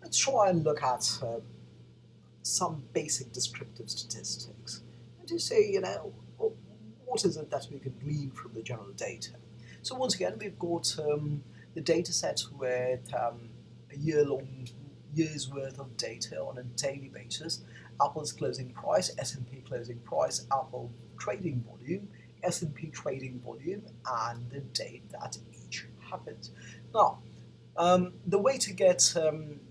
let's try and look at some basic descriptive statistics and to say, what is it that we can glean from the general data. So once again, we've got the data set with a year's worth of data on a daily basis. Apple's closing price, S&P closing price, Apple trading volume, S&P trading volume, and the date that each happens. Now, the way to get some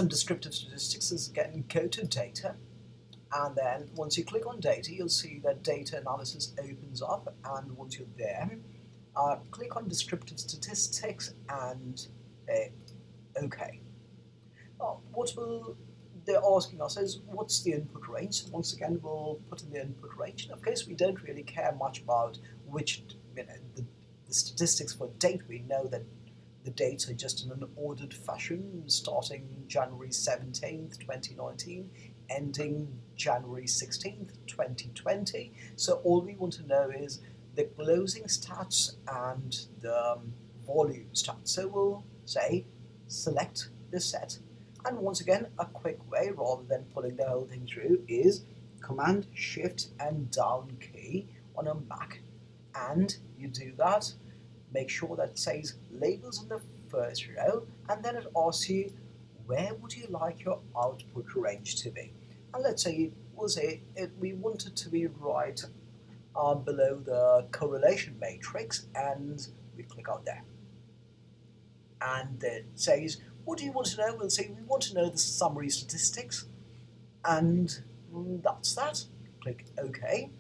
descriptive statistics is again go to data, and then once you click on data, you'll see that data analysis opens up, and once you're there, click on descriptive statistics and OK. What they're asking us is what's the input range. So once again, we'll put in the input range. And of course, we don't really care much about which the statistics for date. We know that the dates are just in an ordered fashion, starting January 17th, 2019, ending January 16th, 2020. So all we want to know is the closing stats and the volume stats. So we'll say select the set. And once again, a quick way, rather than pulling the whole thing through, is Command Shift and Down key on a Mac. And you do that, make sure that it says labels in the first row, and then it asks you where would you like your output range to be. And let's say we want it to be right below the correlation matrix, and we click out there. And it says, what do you want to know? We'll say we want to know the summary statistics, and that's that. Click OK,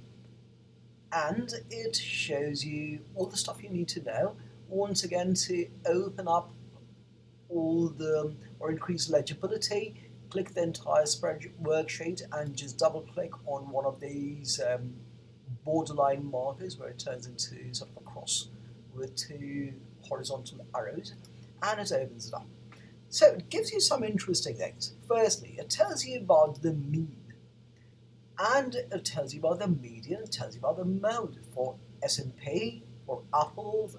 and it shows you all the stuff you need to know. Once again, to open up all the or increase legibility, click the entire spread worksheet and just double click on one of these borderline markers where it turns into sort of a cross with two horizontal arrows, and it opens it up. So it gives you some interesting things. Firstly, it tells you about the mean, and it tells you about the median, it tells you about the mode for S&P, for Apple's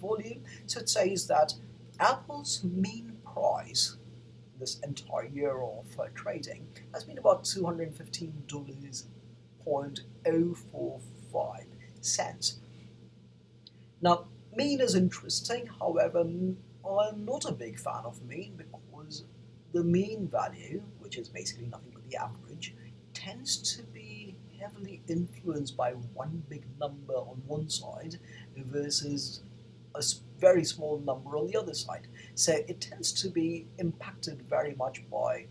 volume. So it says that Apple's mean price this entire year of trading has been about $215.045. Now, mean is interesting, however, I'm not a big fan of mean because the mean value, which is basically nothing but the average, tends to be heavily influenced by one big number on one side versus a very small number on the other side. So it tends to be impacted very much by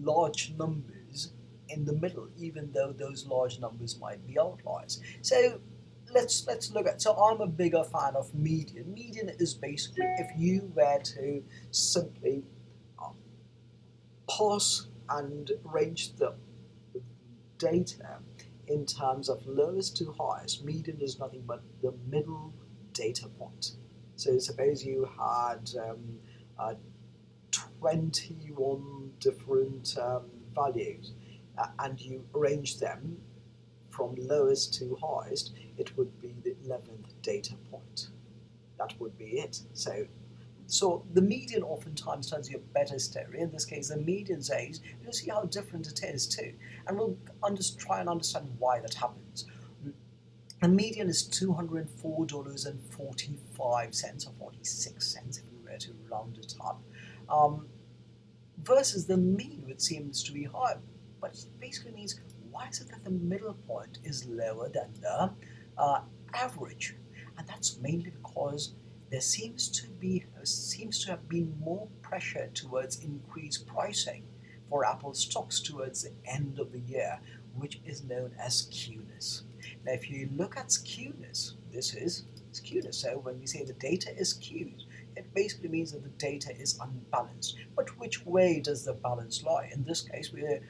large numbers in the middle, even though those large numbers might be outliers. So let's look at. So I'm a bigger fan of median. Median is basically if you were to simply parse and range the data in terms of lowest to highest. Median is nothing but the middle data point. So suppose you had 21 different values and you arrange them from lowest to highest, it would be the 11th data point. That would be it. So the median oftentimes tells you a better story. In this case, the median says, you'll see how different it is too. And we'll try and understand why that happens. The median is $204.45 or 46 cents if we were to round it up, versus the mean, which seems to be higher. But it basically means, why is it that the middle point is lower than the average? And that's mainly because there seems to have been more pressure towards increased pricing for Apple stocks towards the end of the year, which is known as skewness. Now, if you look at skewness, this is skewness. So when we say the data is skewed, it basically means that the data is unbalanced. But which way does the balance lie? In this case, we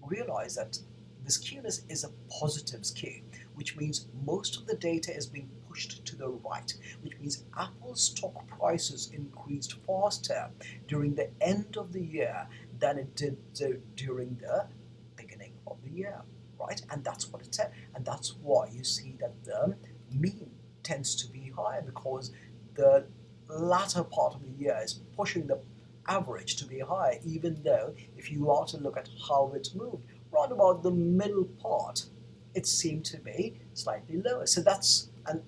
realize that the skewness is a positive skew, which means most of the data is being pushed to the right, which means Apple stock prices increased faster during the end of the year than it did during the beginning of the year, right? And that's what it said. And that's why you see that the mean tends to be higher, because the latter part of the year is pushing the average to be higher, even though if you are to look at how it moved, round about the middle part, it seemed to be slightly lower. So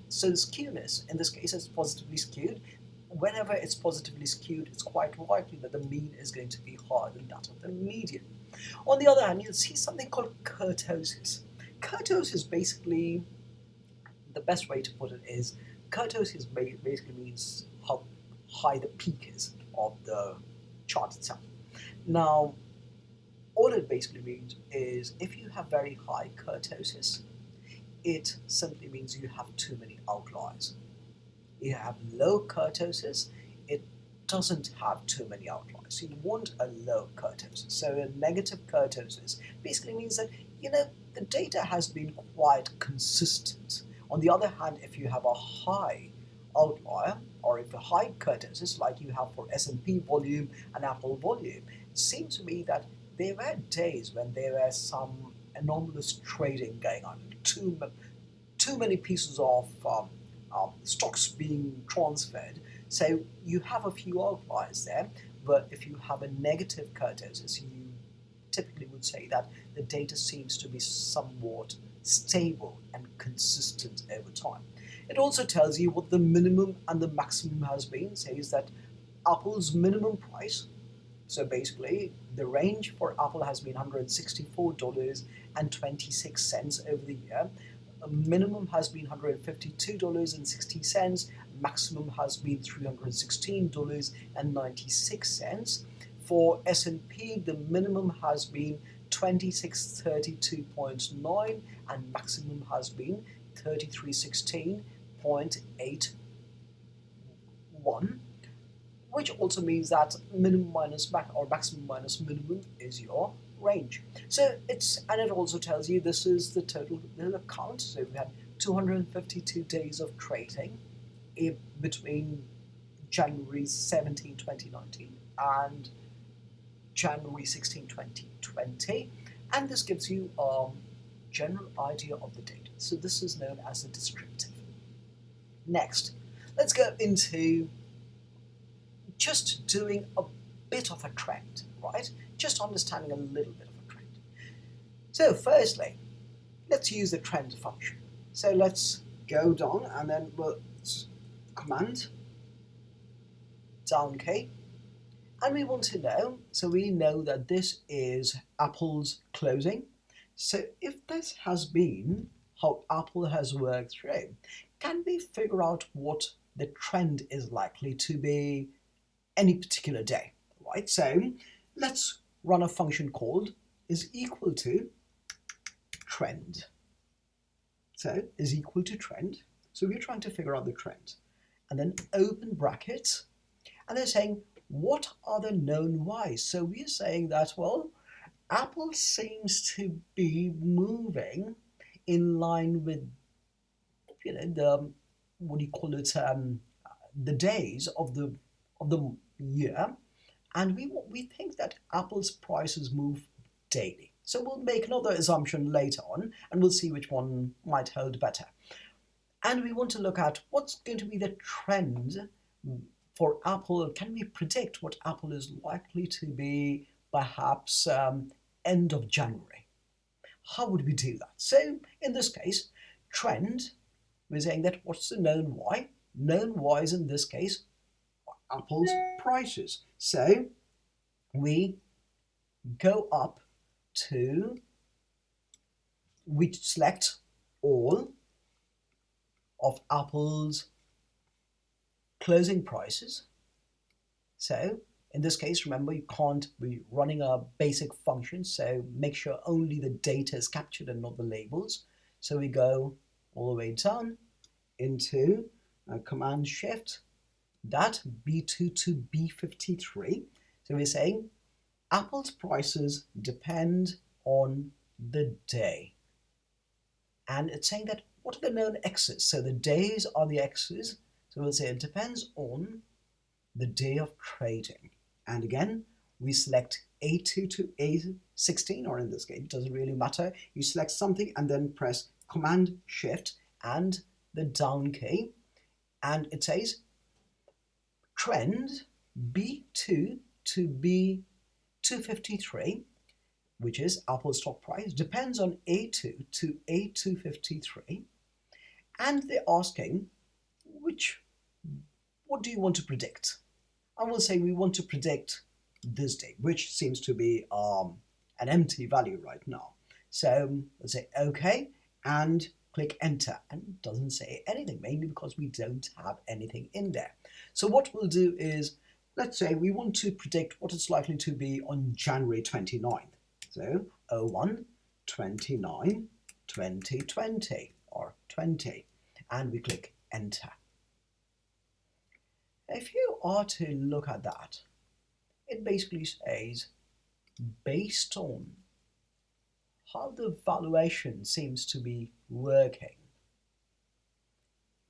so the skewness in this case is positively skewed. Whenever it's positively skewed, it's quite likely that the mean is going to be higher than that of the median. On the other hand, you'll see something called kurtosis. Kurtosis basically, the best way to put it is, kurtosis basically means how high the peak is of the chart itself. Now, all it basically means is if you have very high kurtosis, it simply means you have too many outliers. You have low kurtosis, it doesn't have too many outliers. So you want a low kurtosis. So a negative kurtosis basically means that, the data has been quite consistent. On the other hand, if you have a high outlier, or if a high kurtosis, like you have for S&P volume and Apple volume, it seems to me that there were days when there were some anomalous trading going on. Too many pieces of stocks being transferred. So you have a few outliers there, but if you have a negative kurtosis, you typically would say that the data seems to be somewhat stable and consistent over time. It also tells you what the minimum and the maximum has been. Says that Apple's minimum price, so basically the range for Apple has been $164.26 over the year. Minimum has been $152.60, maximum has been $316.96. For S&P, the minimum has been 2632.9 and maximum has been 3316.81, which also means that minimum minus max or maximum minus minimum is your range. So it also tells you this is the total count. So we had 252 days of trading between January 17, 2019 and January 16, 2020, and this gives you a general idea of the data. So this is known as a descriptive. Next, let's go into just doing a bit of a trend, right? Just understanding a little bit of a trend. So firstly, let's use the trend function. So let's go down and then we'll command down key. And we want to know, so we know that this is Apple's closing. So if this has been how Apple has worked through, can we figure out what the trend is likely to be any particular day, right? So let's run a function called is equal to trend. So is equal to trend. So we're trying to figure out the trend. And then open brackets, and they're saying, what are the known Y's? So we're saying that, well, Apple seems to be moving in line with, the, what do you call it, the days of the year, and we think that Apple's prices move daily. So we'll make another assumption later on, and we'll see which one might hold better. And we want to look at what's going to be the trend for Apple. Can we predict what Apple is likely to be perhaps end of January? How would we do that? So in this case, trend, we're saying that what's the known Y? Known Y's in this case are Apple's prices. So we go up to, we select all of Apple's closing prices. So in this case, remember, you can't be running a basic function, so make sure only the data is captured and not the labels. So we go all the way down into Command Shift, that B2 to B53. So we're saying Apple's prices depend on the day. And it's saying that what are the known X's? So the days are the X's. So we'll say it depends on the day of trading. And again, we select A2 to A16, or in this case, it doesn't really matter. You select something and then press Command Shift and the down key. And it says trend B2 to be 253, which is Apple stock price, depends on A2 to A253, and they're asking what do you want to predict? I will say we want to predict this date, which seems to be an empty value right now. So let's say OK and click enter, and it doesn't say anything, mainly because we don't have anything in there. So what we'll do is, let's say we want to predict what it's likely to be on January 29th. So 01/29, 2020 or 20, and we click enter. If you are to look at that, it basically says, based on how the valuation seems to be working,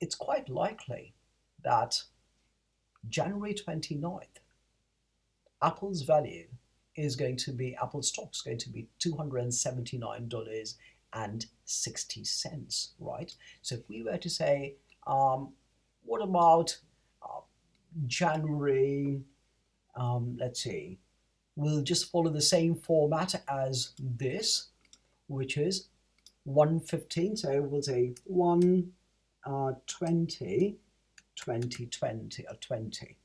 it's quite likely that January 29th, Apple's value is going to be, Apple stock's going to be $279.60, right? So if we were to say, what about January, let's see, we'll just follow the same format as this, which is 1/15. So we'll say 1/20, 2020 or 20,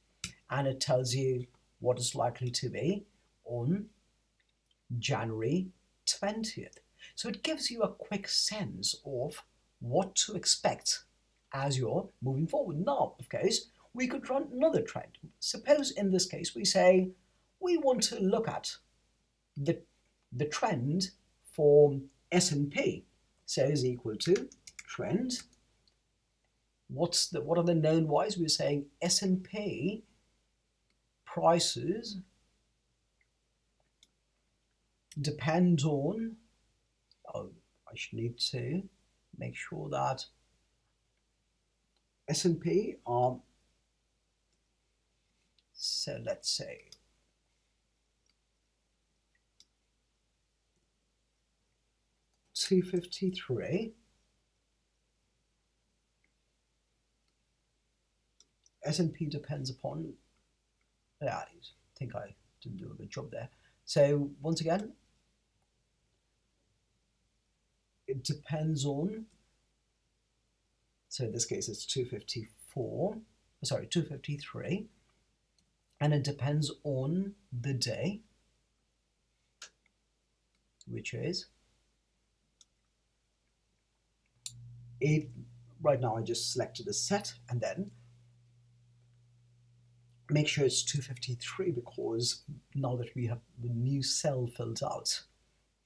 and it tells you what it's likely to be on January 20th. So it gives you a quick sense of what to expect as you're moving forward. Now, of course, we could run another trend. Suppose in this case we say we want to look at the trend for S&P. So is equal to trend. What are the known Y's? We're saying S&P prices depend on, I should need to make sure that S&P are, so let's say $253. S&P depends upon, yeah, I think I didn't do a good job there. So once again, it depends on, so in this case it's 253, and it depends on the day, which is it. Right now I just selected a set and then make sure it's 253, because now that we have the new cell filled out,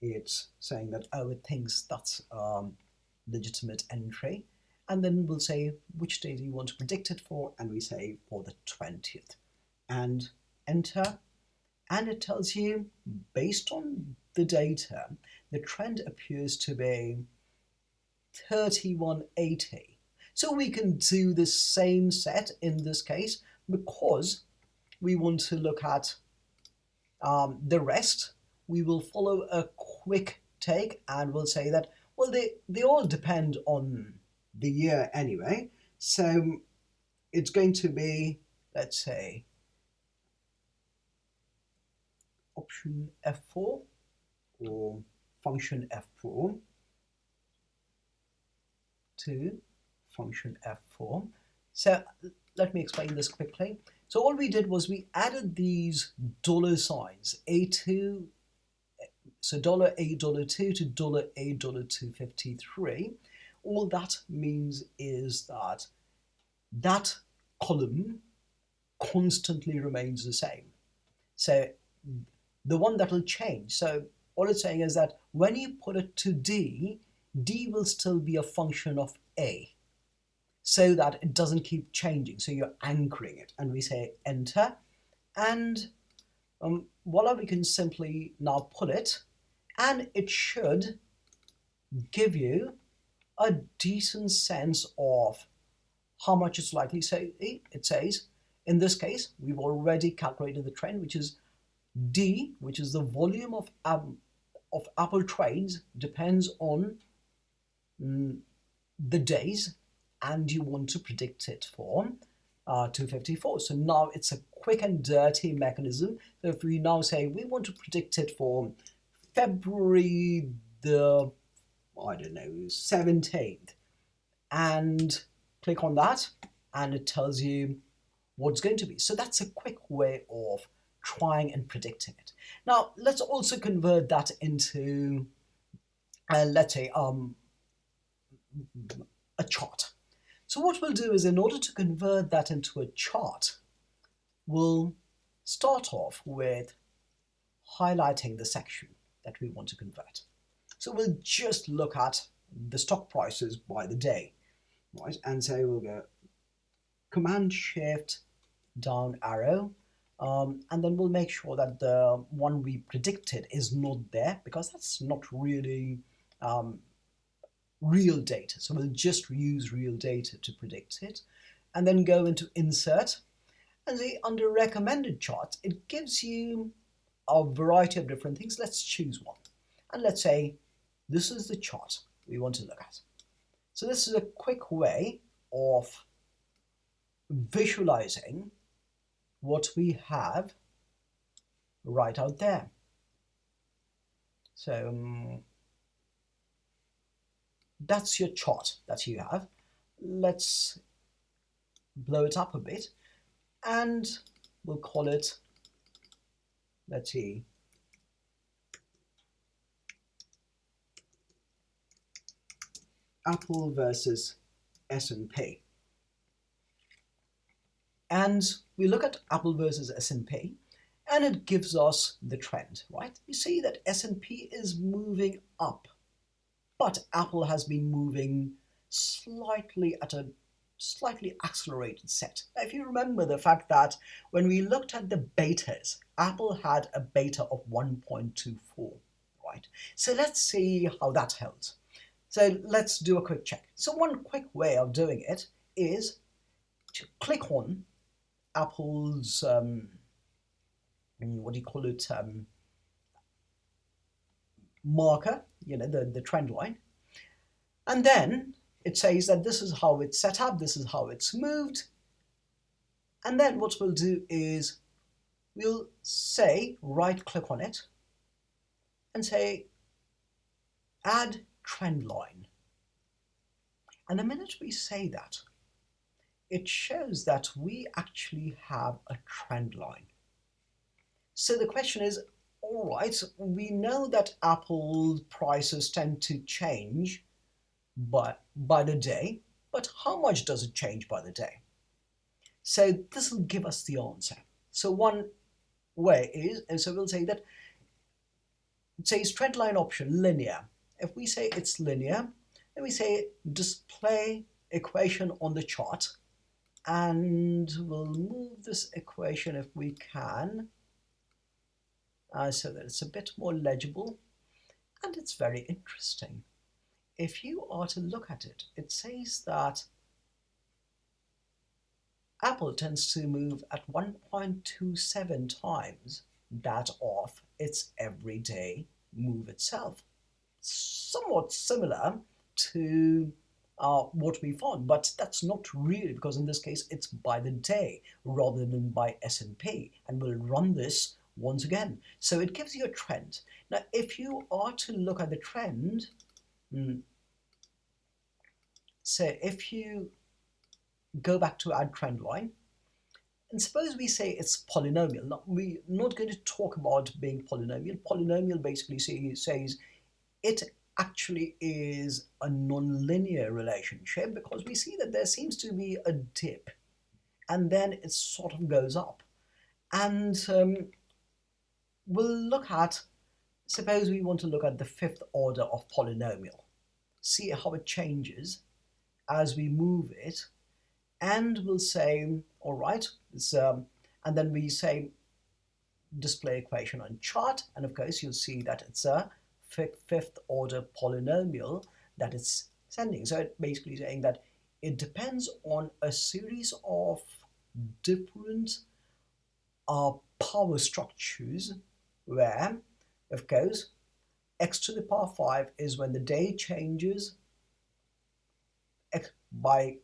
it's saying that, oh, it thinks that's legitimate entry. And then we'll say which day do you want to predict it for, and we say for the 20th. And enter, and it tells you, based on the data, the trend appears to be 3180. So we can do the same set in this case, because we want to look at the rest. We will follow a quick take and we'll say that, well, they all depend on the year anyway. So it's going to be, let's say, option F4 or function F4 to function F4. So let me explain this quickly. So all we did was we added these dollar signs, A2, so $A, $2 to $A, $253. All that means is that that column constantly remains the same. So the one that will change, so all it's saying is that when you put it to D, D will still be a function of A, so that it doesn't keep changing. So you're anchoring it, and we say enter, and voila, we can simply now put it, and it should give you a decent sense of how much it's likely. So it says, in this case, we've already calculated the trend, which is D, which is the volume of Apple trades, depends on the days, and you want to predict it for 254. So now it's a quick and dirty mechanism. So if we now say we want to predict it for February the, I don't know, 17th, and click on that, and it tells you what it's going to be. So that's a quick way of trying and predicting it. Now, let's also convert that into, let's say, a chart. So what we'll do is, in order to convert that into a chart, we'll start off with highlighting the section that we want to convert. So we'll just look at the stock prices by the day, right? And so we'll go Command Shift down arrow, and then we'll make sure that the one we predicted is not there, because that's not really real data. So we'll just use real data to predict it, and then go into Insert, and see under Recommended Charts, it gives you a variety of different things. Let's choose one, and let's say this is the chart we want to look at. So this is a quick way of visualizing what we have right out there. So that's your chart that you have. Let's blow it up a bit, and we'll call it, let's see, Apple versus S&P. And we look at Apple versus S&P, and it gives us the trend, right? You see that S&P is moving up, but Apple has been moving slightly at a slightly accelerated set. Now, if you remember the fact that when we looked at the betas, Apple had a beta of 1.24, right? So let's see how that holds. So let's do a quick check. So one quick way of doing it is to click on Apple's, what do you call it, marker, the trend line. And then it says that this is how it's set up, this is how it's moved. And then what we'll do is we'll say, right click on it and say, add trend line. And the minute we say that, it shows that we actually have a trend line. So the question is, all right, we know that Apple prices tend to change by the day, but how much does it change by the day? So this will give us the answer. So one way is, and so we'll say that it says trend line option linear. If we say it's linear, then we say display equation on the chart, and we'll move this equation if we can, so that it's a bit more legible, and it's very interesting. If you are to look at it, it says that Apple tends to move at 1.27 times that of its everyday move itself. Somewhat similar to what we found, but that's not really, because in this case it's by the day rather than by S&P, and we'll run this once again. So it gives you a trend. Now if you are to look at the trend, so if you go back to add trend line, and suppose we say it's polynomial. Now we're not going to talk about being polynomial. Polynomial basically says it actually is a non-linear relationship, because we see that there seems to be a dip and then it sort of goes up. And we'll look at, suppose we want to look at the fifth order of polynomial, see how it changes as we move it, and we'll say, all right, and then we say display equation on chart, and of course you'll see that it's a fifth order polynomial that it's sending. So it's basically saying that it depends on a series of different power structures, where of course x to the power 5 is when the day changes by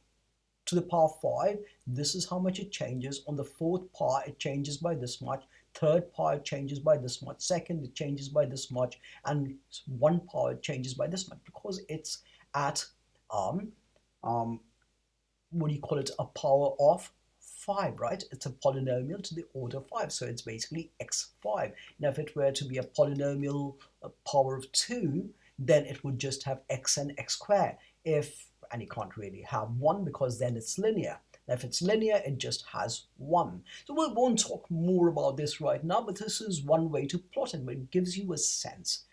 to the power 5, this is how much it changes. On the fourth power, it changes by this much. Third power, it changes by this much. Second, it changes by this much. And one power, it changes by this much, because it's at um, um, what do you call it, a power of 5, right? It's a polynomial to the order 5, so it's basically x5. Now, if it were to be a polynomial power of 2, then it would just have x and x squared. And you can't really have 1 because then it's linear. Now, if it's linear, it just has 1. So we won't talk more about this right now, but this is one way to plot it, but it gives you a sense